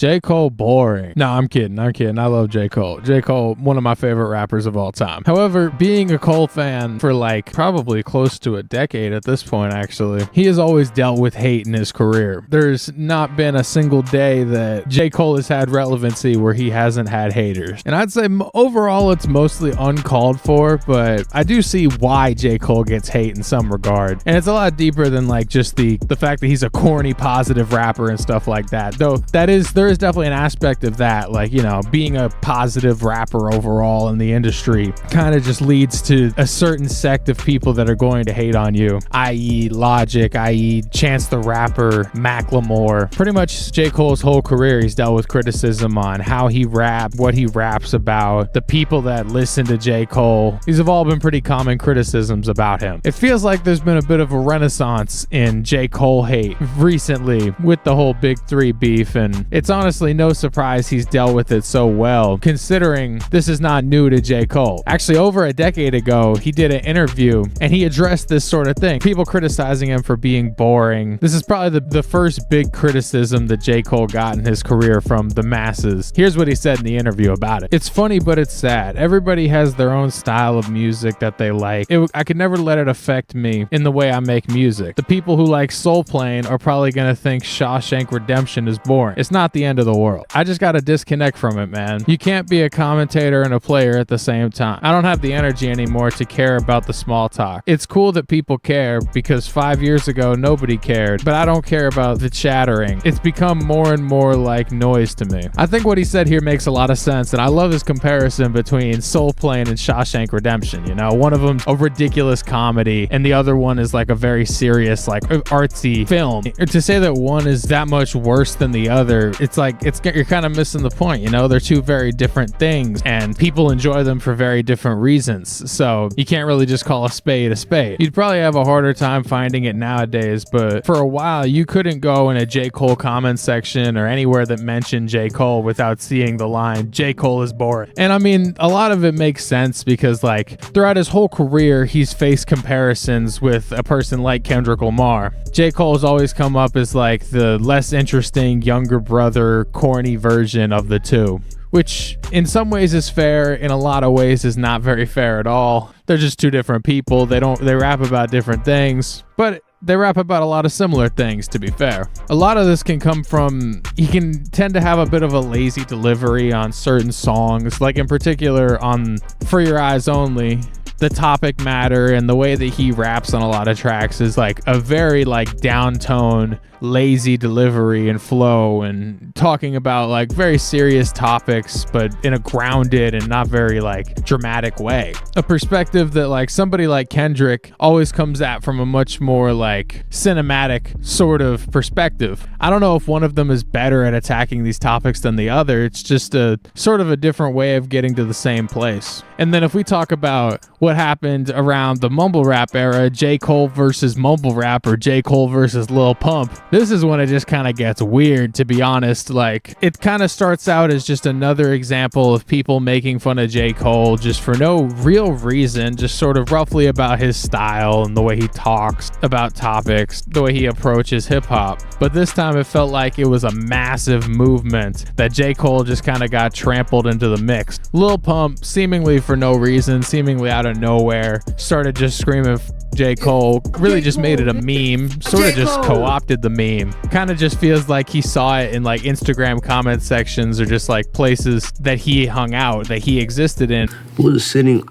J. Cole boring. No, I'm kidding. I love J. Cole. J. Cole, one of my favorite rappers of all time. However, being a Cole fan for like probably close to a decade at this point, actually, he has always dealt with hate in his career. There's not been a single day that J. Cole has had relevancy where he hasn't had haters. And I'd say overall it's mostly uncalled for, but I do see why J. Cole gets hate in some regard. And it's a lot deeper than like just the fact that he's a corny positive rapper and stuff like that. Though there is definitely an aspect of that, like, you know, being a positive rapper overall in the industry kind of just leads to a certain sect of people that are going to hate on you, i.e. Logic, i.e. Chance the Rapper, Macklemore. Pretty much J. Cole's whole career he's dealt with criticism on how he raps, what he raps about, the people that listen to J. Cole. These have all been pretty common criticisms about him. It feels like there's been a bit of a renaissance in J. Cole hate recently with the whole Big Three beef, and it's honestly no surprise he's dealt with it so well, considering this is not new to J. Cole. Actually, over a decade ago, he did an interview and he addressed this sort of thing. People criticizing him for being boring. This is probably the first big criticism that J. Cole got in his career from the masses. Here's what he said in the interview about it. It's funny, but it's sad. Everybody has their own style of music that they like. I could never let it affect me in the way I make music. The people who like soul playing are probably going to think Shawshank Redemption is boring. It's not the end of the world. I just got to disconnect from it, man. You can't be a commentator and a player at the same time. I don't have the energy anymore to care about the small talk. It's cool that people care because 5 years ago nobody cared, but I don't care about the chattering. It's become more and more like noise to me. I think what he said here makes a lot of sense, and I love his comparison between soul playing and Shawshank Redemption. You know, one of them's a ridiculous comedy and the other one is like a very serious, like artsy film. To say that one is that much worse than the other, it's like you're kind of missing the point. You know, they're two very different things and people enjoy them for very different reasons, so you can't really just call a spade a spade. You'd probably have a harder time finding it nowadays, but for a while you couldn't go in a J. Cole comment section or anywhere that mentioned J. Cole without seeing the line, J. Cole is boring. And I mean, a lot of it makes sense because like throughout his whole career he's faced comparisons with a person like Kendrick Lamar. J. Cole's always come up as like the less interesting younger brother, corny version of the two, which in some ways is fair, in a lot of ways is not very fair at all. They're just two different people. They rap about different things, but they rap about a lot of similar things, to be fair. A lot of this can come from, he can tend to have a bit of a lazy delivery on certain songs, like in particular on For Your Eyes Only. The topic matter and the way that he raps on a lot of tracks is like a very like downtone, lazy delivery and flow, and talking about like very serious topics but in a grounded and not very like dramatic way. A perspective that like somebody like Kendrick always comes at from a much more like cinematic sort of perspective. I don't know if one of them is better at attacking these topics than the other. It's just a sort of a different way of getting to the same place. And then if we talk about what happened around the mumble rap era, J. Cole versus mumble rap or J. Cole versus Lil Pump, this is when it just kind of gets weird, to be honest. Like, it kind of starts out as just another example of people making fun of J. Cole just for no real reason, just sort of roughly about his style and the way he talks about topics, the way he approaches hip-hop. But this time it felt like it was a massive movement that J. Cole just kind of got trampled into the mix. Lil Pump, seemingly for no reason, seemingly out of nowhere, started just screaming J. Cole, really just made it a meme, sort of just co-opted the meme. Kind of just feels like he saw it in like Instagram comment sections or just like places that he hung out, that he existed in. I was sitting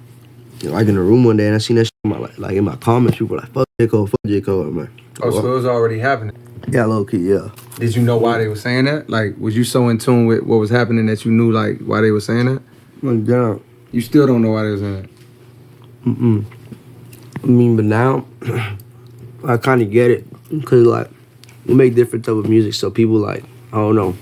like in a room one day and I seen that shit in my, like in my comments, people were like, fuck J. Cole, man. Oh, so it was already happening? Yeah, low key, yeah. Did you know why they were saying that? Like, was you so in tune with what was happening that you knew like why they were saying that? Like, damn. You still don't know why they were saying that? I mean, but now I kind of get it because like we make different type of music, so people like, I don't know,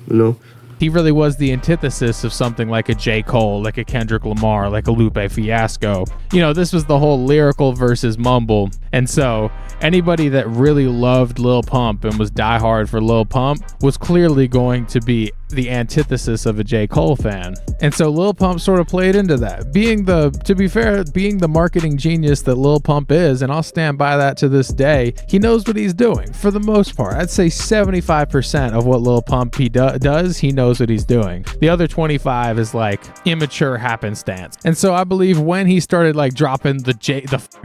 you know. He really was the antithesis of something like a J. Cole, like a Kendrick Lamar, like a Lupe Fiasco. You know, this was the whole lyrical versus mumble. And so anybody that really loved Lil Pump and was diehard for Lil Pump was clearly going to be the antithesis of a J. Cole fan. And so Lil Pump sort of played into that. To be fair, being the marketing genius that Lil Pump is, and I'll stand by that to this day, he knows what he's doing for the most part. I'd say 75% of what Lil Pump does, he knows what he's doing. The other 25 is like immature happenstance. And so I believe when he started like dropping the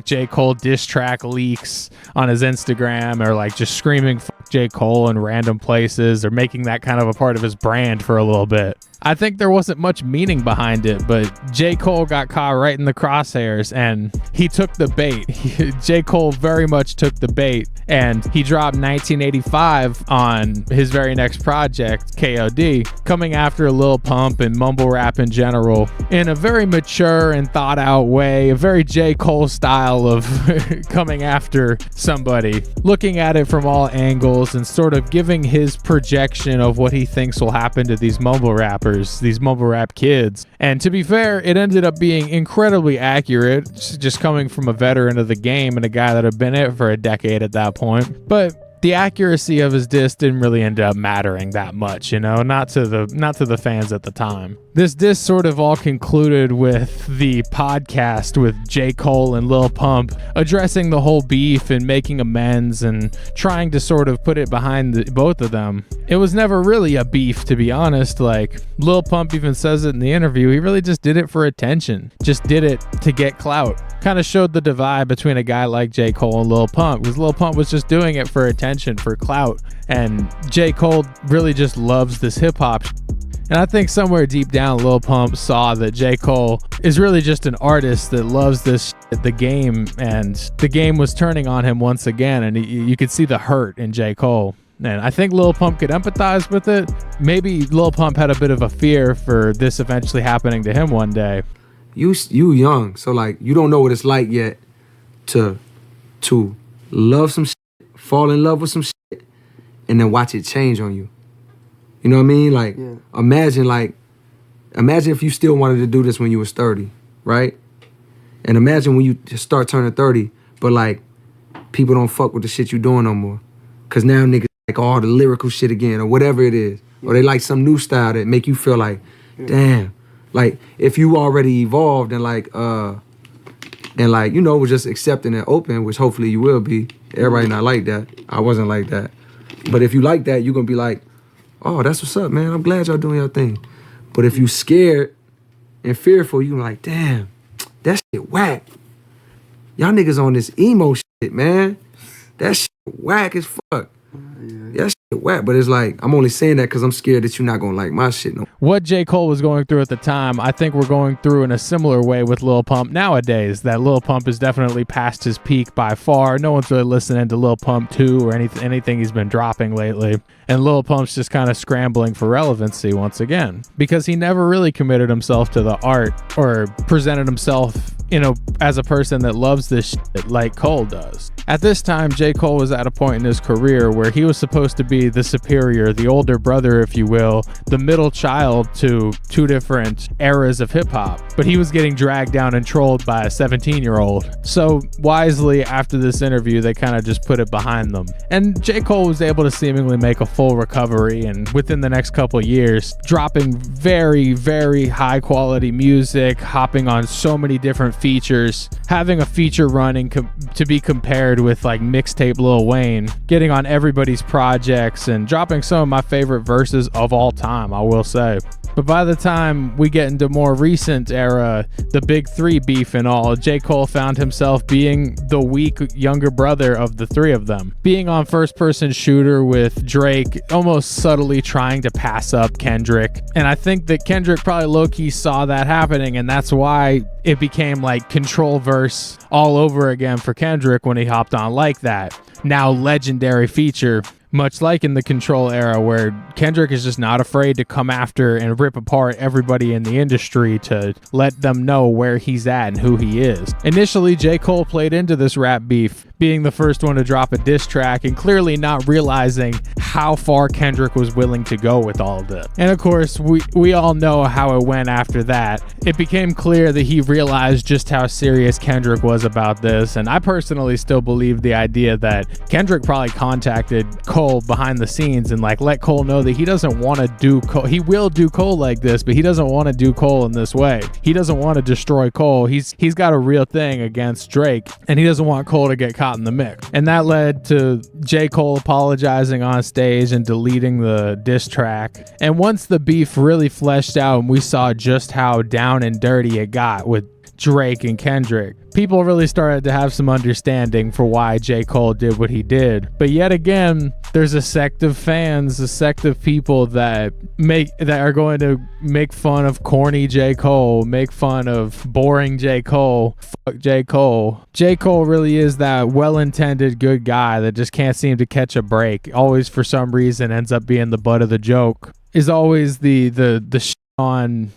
J. Cole diss track leaks on his Instagram, or like just screaming J. Cole in random places, or making that kind of a part of his brand for a little bit, I think there wasn't much meaning behind it, but J. Cole got caught right in the crosshairs and he took the bait. J. Cole very much took the bait, and he dropped 1985 on his very next project, KOD, coming after Lil Pump and mumble rap in general in a very mature and thought out way, a very J. Cole style of coming after somebody, looking at it from all angles and sort of giving his projection of what he thinks will happen to these mumble rappers, these mumble rap kids. And to be fair, it ended up being incredibly accurate, just coming from a veteran of the game and a guy that had been in it for a decade at that point. But the accuracy of his diss didn't really end up mattering that much, you know, not to the fans at the time. This diss sort of all concluded with the podcast with J. Cole and Lil Pump addressing the whole beef and making amends and trying to sort of put it behind both of them. It was never really a beef, to be honest. Like, Lil Pump even says it in the interview, he really just did it for attention, just did it to get clout. Kind of showed the divide between a guy like J. Cole and Lil Pump, because Lil Pump was just doing it for attention, for clout, and J. Cole really just loves this hip-hop. And I think somewhere deep down, Lil Pump saw that J. Cole is really just an artist that loves this the game, and the game was turning on him once again, and you could see the hurt in J. Cole. And I think Lil Pump could empathize with it. Maybe Lil Pump had a bit of a fear for this eventually happening to him one day. You young, so like you don't know what it's like yet to love some shit, fall in love with some shit, and then watch it change on you. You know what I mean? Like, yeah. Imagine if you still wanted to do this when you was 30, right? And imagine when you just start turning 30, but like people don't fuck with the shit you doing no more, cause now niggas like all the lyrical shit again or whatever it is, or they like some new style that make you feel like, damn. Like, if you already evolved and you know, was just accepting and open, which hopefully you will be. Everybody not like that. I wasn't like that. But if you like that, you're going to be like, oh, that's what's up, man. I'm glad y'all doing your thing. But if you scared and fearful, you like, damn, that shit whack. Y'all niggas on this emo shit, man. That shit whack as fuck. That shit whack, but it's like, I'm only saying that because I'm scared that you're not gonna like my shit no. What J. Cole was going through at the time, I think we're going through in a similar way with Lil Pump nowadays. That Lil Pump is definitely past his peak by far. No one's really listening to Lil Pump 2 or anything he's been dropping lately. And Lil Pump's just kind of scrambling for relevancy once again, because he never really committed himself to the art or presented himself, you know, as a person that loves this shit like Cole does. At this time, J. Cole was at a point in his career where he was supposed to be the superior, the older brother, if you will, the middle child to two different eras of hip-hop. But he was getting dragged down and trolled by a 17-year-old. So wisely, after this interview, they kind of just put it behind them. And J. Cole was able to seemingly make a full recovery, and within the next couple of years, dropping very, very high-quality music, hopping on so many different features, having a feature running to be compared with like mixtape Lil Wayne, getting on everybody's projects and dropping some of my favorite verses of all time, I will say. But by the time we get into more recent era, the big three beef and all, J. Cole found himself being the weak younger brother of the three of them. Being on first-person shooter with Drake, almost subtly trying to pass up Kendrick. And I think that Kendrick probably low-key saw that happening, and that's why it became like Control verse all over again for Kendrick when he hopped on Like That. Now legendary feature much like in the Control era, where Kendrick is just not afraid to come after and rip apart everybody in the industry to let them know where he's at and who he is. Initially, J. Cole played into this rap beef, being the first one to drop a diss track and clearly not realizing how far Kendrick was willing to go with all of this. And of course, we all know how it went after that. It became clear that he realized just how serious Kendrick was about this, and I personally still believe the idea that Kendrick probably contacted Cole behind the scenes and like let Cole know that he doesn't want to do Cole. He will do Cole like this, but he doesn't want to do Cole in this way. He doesn't want to destroy Cole. He's got a real thing against Drake, and he doesn't want Cole to get caught in the mix. And that led to J. Cole apologizing on stage and deleting the diss track. And once the beef really fleshed out and we saw just how down and dirty it got with Drake and Kendrick, people really started to have some understanding for why J. Cole did what he did. But yet again, there's a sect of fans, a sect of people that are going to make fun of corny J. Cole, make fun of boring J. Cole. Fuck J. Cole. J. Cole really is that well-intended good guy that just can't seem to catch a break. Always, for some reason, ends up being the butt of the joke. Is always the on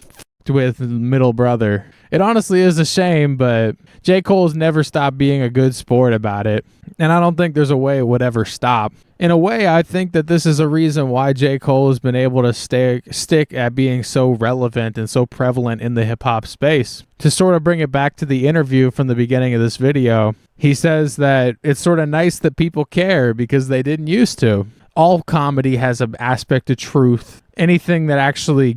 with middle brother. It honestly is a shame, but J. Cole's never stopped being a good sport about it, and I don't think there's a way it would ever stop. In a way, I think that this is a reason why J. Cole has been able to stick at being so relevant and so prevalent in the hip-hop space. To sort of bring it back to the interview from the beginning of this video, he says that it's sort of nice that people care because they didn't used to. All comedy has an aspect of truth. Anything that actually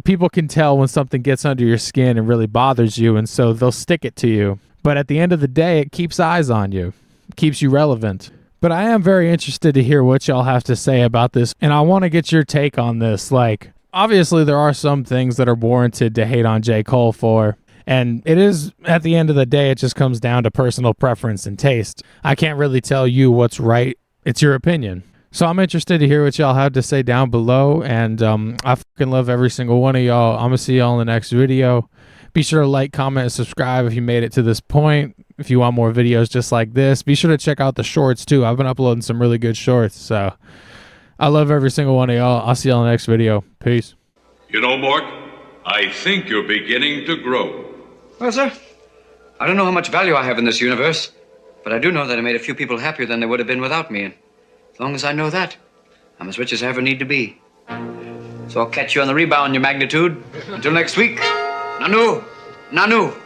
people can tell when something gets under your skin and really bothers you, and so they'll stick it to you. But at the end of the day, it keeps eyes on you, keeps you relevant. But I am very interested to hear what y'all have to say about this, and I want to get your take on this. Like, obviously there are some things that are warranted to hate on J. Cole for, and it is, at the end of the day, it just comes down to personal preference and taste. I can't really tell you what's right. It's your opinion. So I'm interested to hear what y'all have to say down below, and I fucking love every single one of y'all. I'm going to see y'all in the next video. Be sure to like, comment, and subscribe if you made it to this point. If you want more videos just like this, be sure to check out the shorts too. I've been uploading some really good shorts, so I love every single one of y'all. I'll see y'all in the next video. Peace. You know, Mark, I think you're beginning to grow. Well, sir, I don't know how much value I have in this universe, but I do know that I made a few people happier than they would have been without me. And as long as I know that, I'm as rich as I ever need to be. So I'll catch you on the rebound, your magnitude. Until next week, Nanu, Nanu.